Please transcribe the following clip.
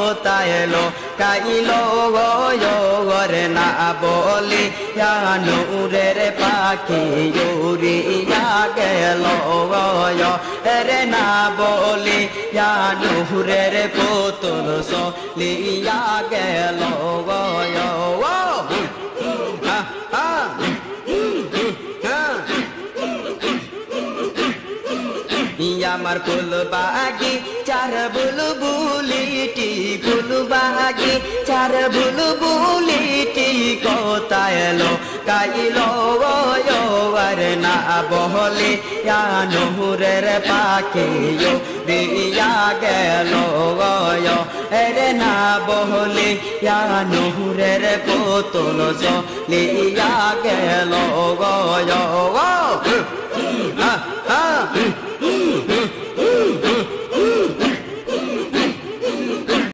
কোথায় এলো কাইলো গরে না বলি নূরের পাখি উড়িয়া গেল রে না বলি নূরের পুতুল চলিয়া গেল আমার ফুল বাগি চার বুলবুলিটি ফুল বাগি চার বুলবুলিটি কোথায় এলো কাইলো আর না বহলে নূরের পাখি দিয়া গেল রে না বহলে নূরের পুতুল চলিয়া গেল